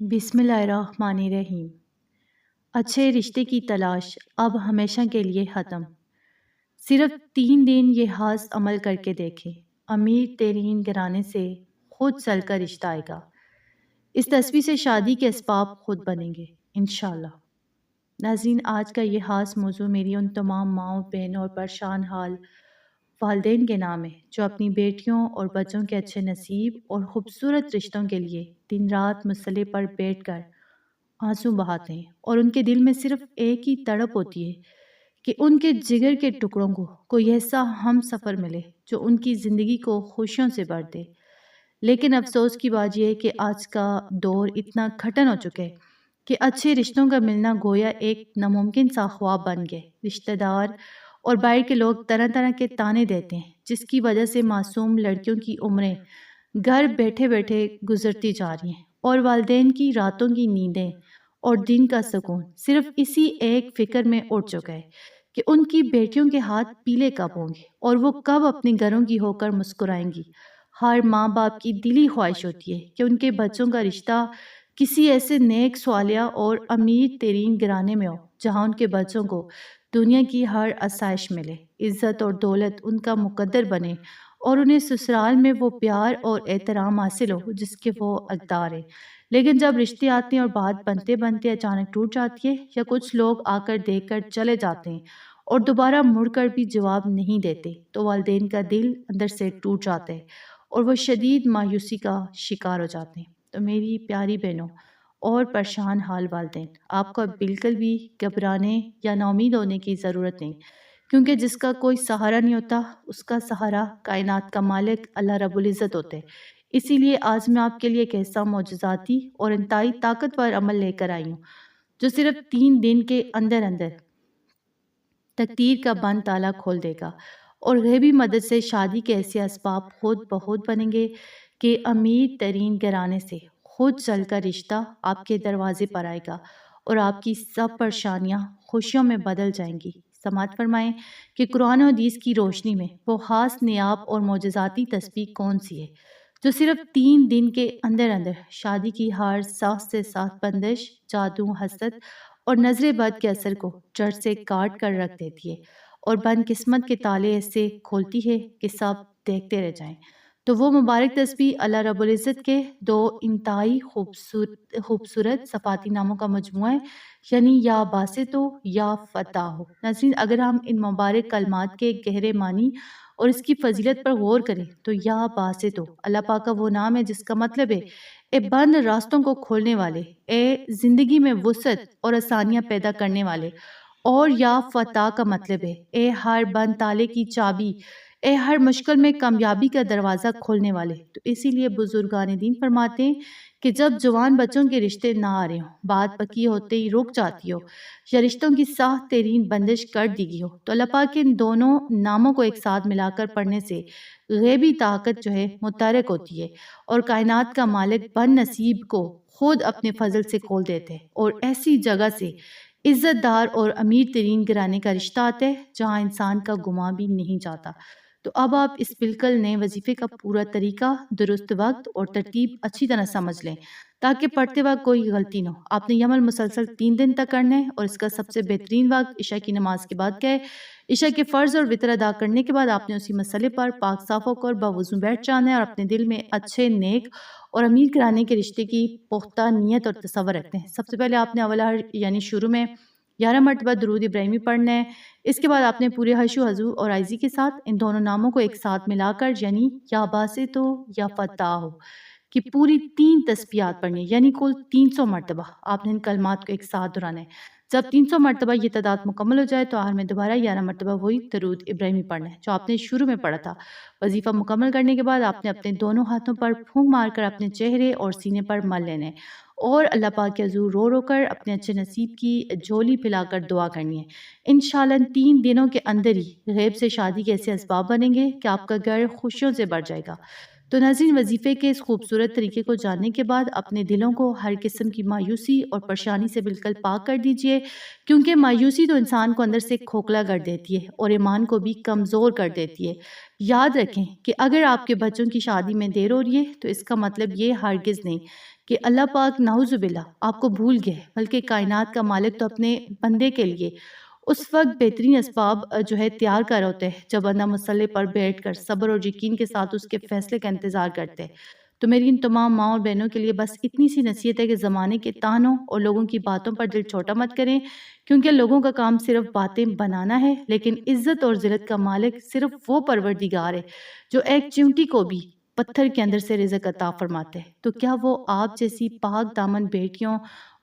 بسم اللہ الرحمن الرحیم۔ اچھے رشتے کی تلاش اب ہمیشہ کے لیے ختم۔ صرف 3 دن یہ خاص عمل کر کے دیکھیں، امیر ترین گھرانے سے خود چل کر رشتہ آئے گا۔ اس تصویر سے شادی کے اسباب خود بنیں گے انشاءاللہ۔ ناظرین، آج کا یہ خاص موضوع میری ان تمام ماؤں، بہنوں اور پریشان حال والدین کے نام ہے جو اپنی بیٹیوں اور بچوں کے اچھے نصیب اور خوبصورت رشتوں کے لیے دن رات مسئلے پر بیٹھ کر آنسو بہاتے ہیں، اور ان کے دل میں صرف ایک ہی تڑپ ہوتی ہے کہ ان کے جگر کے ٹکڑوں کو کوئی ایسا ہم سفر ملے جو ان کی زندگی کو خوشیوں سے بھر دے۔ لیکن افسوس کی بات یہ ہے کہ آج کا دور اتنا گھٹن ہو چکا ہے کہ اچھے رشتوں کا ملنا گویا ایک ناممکن سا خواب بن گئے۔ رشتہ دار اور باہر کے لوگ طرح طرح کے تانے دیتے ہیں، جس کی وجہ سے معصوم لڑکیوں کی عمریں گھر بیٹھے بیٹھے گزرتی جا رہی ہیں، اور والدین کی راتوں کی نیندیں اور دن کا سکون صرف اسی ایک فکر میں اٹھ چکا ہے کہ ان کی بیٹیوں کے ہاتھ پیلے کب ہوں گے اور وہ کب اپنے گھروں کی ہو کر مسکرائیں گی۔ ہر ماں باپ کی دلی خواہش ہوتی ہے کہ ان کے بچوں کا رشتہ کسی ایسے نیک صالح اور امیر ترین گھرانے میں ہو جہاں ان کے بچوں کو دنیا کی ہر آسائش ملے، عزت اور دولت ان کا مقدر بنے، اور انہیں سسرال میں وہ پیار اور احترام حاصل ہو جس کے وہ حقدار ہیں۔ لیکن جب رشتے آتے ہیں اور بات بنتے بنتے اچانک ٹوٹ جاتی ہے، یا کچھ لوگ آ کر دیکھ کر چلے جاتے ہیں اور دوبارہ مڑ کر بھی جواب نہیں دیتے، تو والدین کا دل اندر سے ٹوٹ جاتا ہے اور وہ شدید مایوسی کا شکار ہو جاتے ہیں۔ تو میری پیاری بہنوں اور پریشان حال والدین، آپ کو اب بالکل بھی گھبرانے یا ناامید ہونے کی ضرورت نہیں، کیونکہ جس کا کوئی سہارا نہیں ہوتا اس کا سہارا کائنات کا مالک اللہ رب العزت ہوتے ہیں۔ اسی لیے آج میں آپ کے لیے ایک ایسا معجزاتی اور انتہائی طاقتور عمل لے کر آئی ہوں جو صرف 3 دن کے اندر اندر تقدیر کا بند تالا کھول دے گا، اور غیبی مدد سے شادی کے ایسے اسباب خود بخود بنیں گے کہ امیر ترین گھرانے سے خود چل کر رشتہ آپ کے دروازے پر آئے گا، اور آپ کی سب پریشانیاں خوشیوں میں بدل جائیں گی۔ سماعت فرمائیں کہ قرآن و حدیث کی روشنی میں وہ خاص نیاب اور معجزاتی تسبیح کون سی ہے جو صرف 3 دن کے اندر اندر شادی کی ہر سخت سے سخت بندش، جادو، حسد اور نظر بد کے اثر کو جڑ سے کاٹ کر رکھ دیتی ہے، اور بند قسمت کے تالے ایسے کھولتی ہے کہ سب دیکھتے رہ جائیں۔ تو وہ مبارک تسبیح اللہ رب العزت کے 2 انتہائی خوبصورت صفاتی ناموں کا مجموعہ ہے، یعنی یا باسطو یا فتاح۔ ناظرین، اگر ہم ان مبارک کلمات کے گہرے معنی اور اس کی فضیلت پر غور کریں تو یا باسطو اللہ پاک کا وہ نام ہے جس کا مطلب ہے اے بند راستوں کو کھولنے والے، اے زندگی میں وسعت اور آسانیاں پیدا کرنے والے، اور یا فتح کا مطلب ہے اے ہر بند تالے کی چابی، اے ہر مشکل میں کامیابی کا دروازہ کھولنے والے۔ تو اسی لیے بزرگان دین فرماتے ہیں کہ جب جوان بچوں کے رشتے نہ آ رہے ہوں، بات پکی ہوتے ہی رک جاتی ہو، یا رشتوں کی سخت ترین بندش کر دی گئی ہو، تو اللہ پاک کے ان دونوں ناموں کو ایک ساتھ ملا کر پڑھنے سے غیبی طاقت جو ہے متحرک ہوتی ہے، اور کائنات کا مالک بد نصیب کو خود اپنے فضل سے کھول دیتے ہیں، اور ایسی جگہ سے عزت دار اور امیر ترین گھرانے کا رشتہ آتا ہے جہاں انسان کا گمان بھی نہیں جاتا۔ تو اب آپ اس بالکل نئے وظیفے کا پورا طریقہ، درست وقت اور ترتیب اچھی طرح سمجھ لیں تاکہ پڑھتے وقت کوئی غلطی نہ ہو۔ آپ نے یہ عمل مسلسل 3 دن تک کرنا ہے، اور اس کا سب سے بہترین وقت عشاء کی نماز کے بعد کا ہے۔ عشاء کے فرض اور وتر ادا کرنے کے بعد آپ نے اسی مسئلے پر پاک صاف ہو کر باوضو بیٹھ جانا ہے، اور اپنے دل میں اچھے، نیک اور امیر گھرانے کے رشتے کی پختہ نیت اور تصور رکھتے ہیں۔ سب سے پہلے آپ نے یعنی شروع میں 11 مرتبہ درود ابراہیمی پڑھنا ہے۔ اس کے بعد آپ نے پورے خشوع حضور اور عاجزی کے ساتھ ان دونوں ناموں کو ایک ساتھ ملا کر، یعنی یا باسطو یا فتاح کی پوری 3 تسبیحات پڑھنی ہے، یعنی کل 300 مرتبہ آپ نے ان کلمات کو ایک ساتھ دہرانا ہے۔ جب 300 مرتبہ یہ تعداد مکمل ہو جائے تو آخر میں دوبارہ 11 مرتبہ وہی درود ابراہیمی پڑھنا ہے جو آپ نے شروع میں پڑھا تھا۔ وظیفہ مکمل کرنے کے بعد آپ نے اپنے دونوں ہاتھوں پر پھونک مار کر اپنے چہرے اور سینے پر مل لینا ہے، اور اللہ پاک کے حضور رو رو کر اپنے اچھے نصیب کی جھولی پھیلا کر دعا کرنی ہے۔ انشاءاللہ ان 3 دنوں کے اندر ہی غیب سے شادی کے ایسے اسباب بنیں گے کہ آپ کا گھر خوشیوں سے بھر جائے گا۔ تو ناظرین، وظیفے کے اس خوبصورت طریقے کو جاننے کے بعد اپنے دلوں کو ہر قسم کی مایوسی اور پریشانی سے بالکل پاک کر دیجئے، کیونکہ مایوسی تو انسان کو اندر سے کھوکھلا کر دیتی ہے اور ایمان کو بھی کمزور کر دیتی ہے۔ یاد رکھیں کہ اگر آپ کے بچوں کی شادی میں دیر ہو رہی ہے تو اس کا مطلب یہ ہرگز نہیں کہ اللہ پاک نعوذ باللہ آپ کو بھول گئے، بلکہ کائنات کا مالک تو اپنے بندے کے لیے اس وقت بہترین اسباب تیار کر ہوتے ہیں جب بندہ مسلح پر بیٹھ کر صبر اور یقین کے ساتھ اس کے فیصلے کا انتظار کرتے ہیں۔ تو میری ان تمام ماں اور بہنوں کے لیے بس اتنی سی نصیحت ہے کہ زمانے کے تانوں اور لوگوں کی باتوں پر دل چھوٹا مت کریں، کیونکہ لوگوں کا کام صرف باتیں بنانا ہے، لیکن عزت اور ذلت کا مالک صرف وہ پروردگار ہے جو ایک چیونٹی کو بھی پتھر کے اندر سے رزق عطا فرماتے ہیں۔ تو کیا وہ آپ جیسی پاک دامن بیٹیوں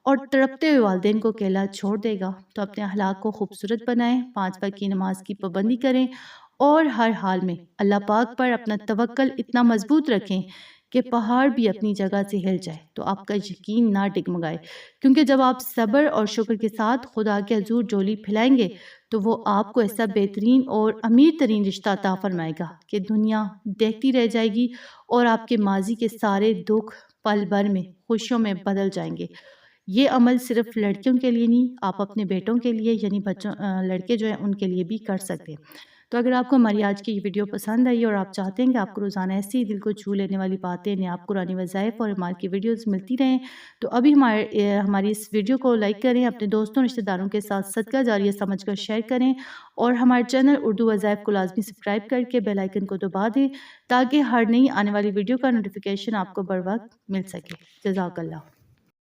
اور تڑپتے ہوئے والدین کو اکیلا چھوڑ دے گا؟ تو اپنے اخلاق کو خوبصورت بنائیں، 5 وقت کی نماز کی پابندی کریں اور ہر حال میں اللہ پاک پر اپنا توکل اتنا مضبوط رکھیں کہ پہاڑ بھی اپنی جگہ سے ہل جائے تو آپ کا یقین نہ ڈگمگائے، کیونکہ جب آپ صبر اور شکر کے ساتھ خدا کے حضور جولی پھیلائیں گے تو وہ آپ کو ایسا بہترین اور امیر ترین رشتہ عطا فرمائے گا کہ دنیا دیکھتی رہ جائے گی اور آپ کے ماضی کے سارے دکھ پل بھر میں خوشیوں میں بدل جائیں گے۔ یہ عمل صرف لڑکیوں کے لیے نہیں، آپ اپنے بیٹوں کے لیے یعنی لڑکے جو ہیں ان کے لیے بھی کر سکتے ہیں۔ تو اگر آپ کو ہماری آج کی یہ ویڈیو پسند آئی اور آپ چاہتے ہیں کہ آپ کو روزانہ ایسی دل کو چھو لینے والی باتیں، نیاب قرآنی وظائف اور اعمال کی ویڈیوز ملتی رہیں تو ابھی ہماری اس ویڈیو کو لائک کریں، اپنے دوستوں رشتہ داروں کے ساتھ صدقہ جاریہ سمجھ کر شیئر کریں اور ہمارے چینل اردو وظائف کو لازمی سبسکرائب کر کے بیل آئیکن کو دبا دیں تاکہ ہر نئی آنے والی ویڈیو کا نوٹیفیکیشن آپ کو بر وقت مل سکے۔ جزاک اللہ۔